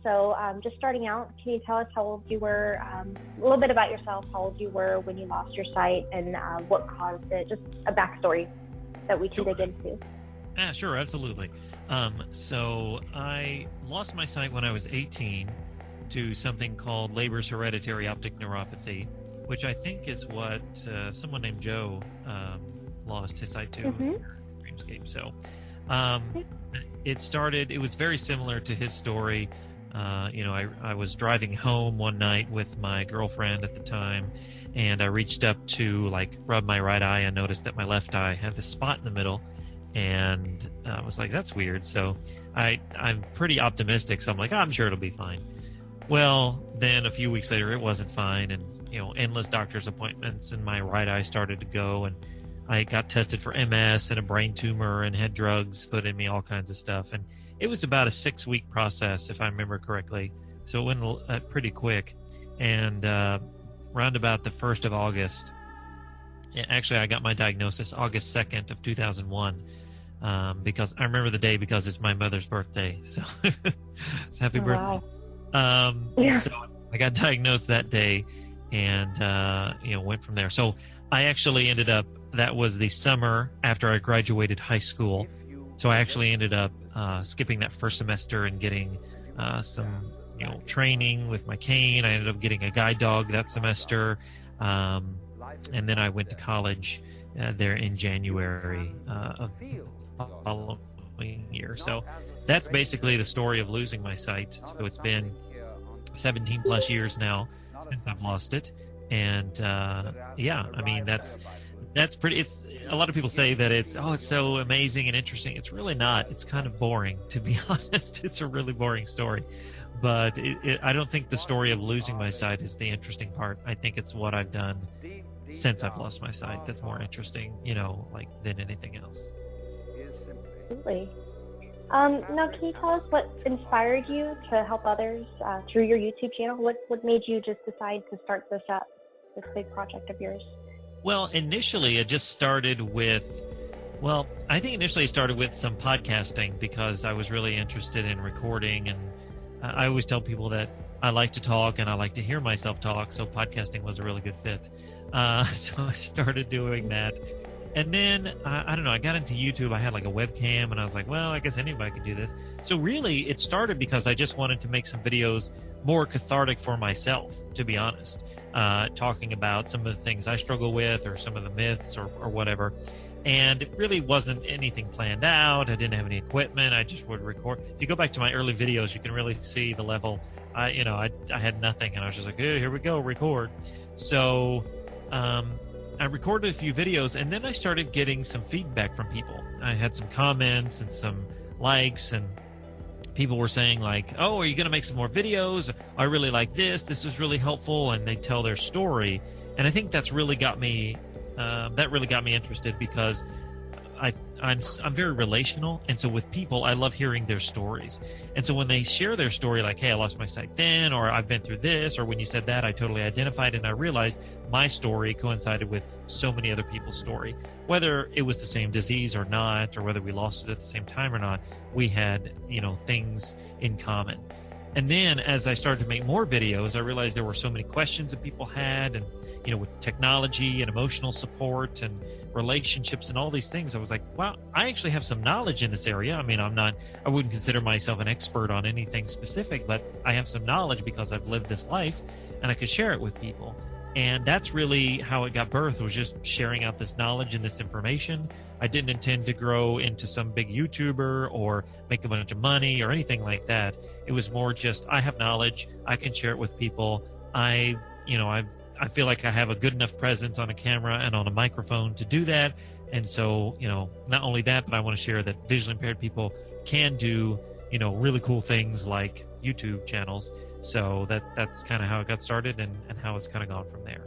So just starting out, can you tell us how old you were, a little bit about yourself, how old you were when you lost your sight, and what caused it, just a backstory that we can dig into. Sure, absolutely. So I lost my sight when I was 18 to something called Leber's hereditary optic neuropathy, which I think is what someone named Joe lost his sight to in Dreamscape. So it was very similar to his story. I was driving home one night with my girlfriend at the time, and I reached up to rub my right eye and noticed that my left eye had this spot in the middle, and I was like, that's weird. So I'm pretty optimistic, so I'm like, I'm sure it'll be fine. Well, then a few weeks later, it wasn't fine, and endless doctor's appointments, and my right eye started to go, and I got tested for MS and a brain tumor and had drugs put in me, all kinds of stuff. And it was about a 6-week process, if I remember correctly. So it went pretty quick. And round about the 1st of August, actually I got my diagnosis August 2nd of 2001, because I remember the day because it's my mother's birthday. So it's happy birthday. Wow. So I got diagnosed that day and, went from there. So I actually ended up, that was the summer after I graduated high school. So I actually ended up skipping that first semester and getting some, training with my cane. I ended up getting a guide dog that semester. And then I went to college there in January of the following year. So that's basically the story of losing my sight. So it's been 17 plus years now since I've lost it. And that's pretty, it's a lot of people say that it's so amazing and interesting. It's really not. It's kind of boring, to be honest. It's a really boring story. But I don't think the story of losing my sight is the interesting part. I think it's what I've done since I've lost my sight that's more interesting, than anything else. Absolutely. Now, can you tell us what inspired you to help others through your YouTube channel? What made you just decide to start this big project of yours? Well, initially it just started with, I think initially it started with some podcasting because I was really interested in recording, and I always tell people that I like to talk and I like to hear myself talk, so podcasting was a really good fit. So I started doing that. And then, I don't know, I got into YouTube. I had a webcam, and I was like, well, I guess anybody could do this. So really, it started because I just wanted to make some videos more cathartic for myself, to be honest, talking about some of the things I struggle with or some of the myths or whatever. And it really wasn't anything planned out. I didn't have any equipment. I just would record. If you go back to my early videos, you can really see the level. I had nothing, and I was just like, hey, here we go, record. So I recorded a few videos, and then I started getting some feedback from people. I had some comments and some likes, and people were saying oh, are you going to make some more videos? I really like this. This is really helpful. And they tell their story. And I think that's really got me, interested because I'm very relational. And so with people, I love hearing their stories. And so when they share their story, hey, I lost my sight then, or I've been through this, or when you said that, I totally identified, and I realized my story coincided with so many other people's story. Whether it was the same disease or not, or whether we lost it at the same time or not, we had, things in common. And then as I started to make more videos, I realized there were so many questions that people had, and, with technology and emotional support and relationships and all these things, I was like, wow, I actually have some knowledge in this area. I mean, I wouldn't consider myself an expert on anything specific, but I have some knowledge because I've lived this life and I could share it with people. And that's really how it got birthed, was just sharing out this knowledge and this information. I didn't intend to grow into some big YouTuber or make a bunch of money or anything like that. It was more just, I have knowledge, I can share it with people. I feel like I have a good enough presence on a camera and on a microphone to do that. And so, not only that, but I want to share that visually impaired people can do, really cool things like YouTube channels. So that's kind of how it got started and how it's kind of gone from there.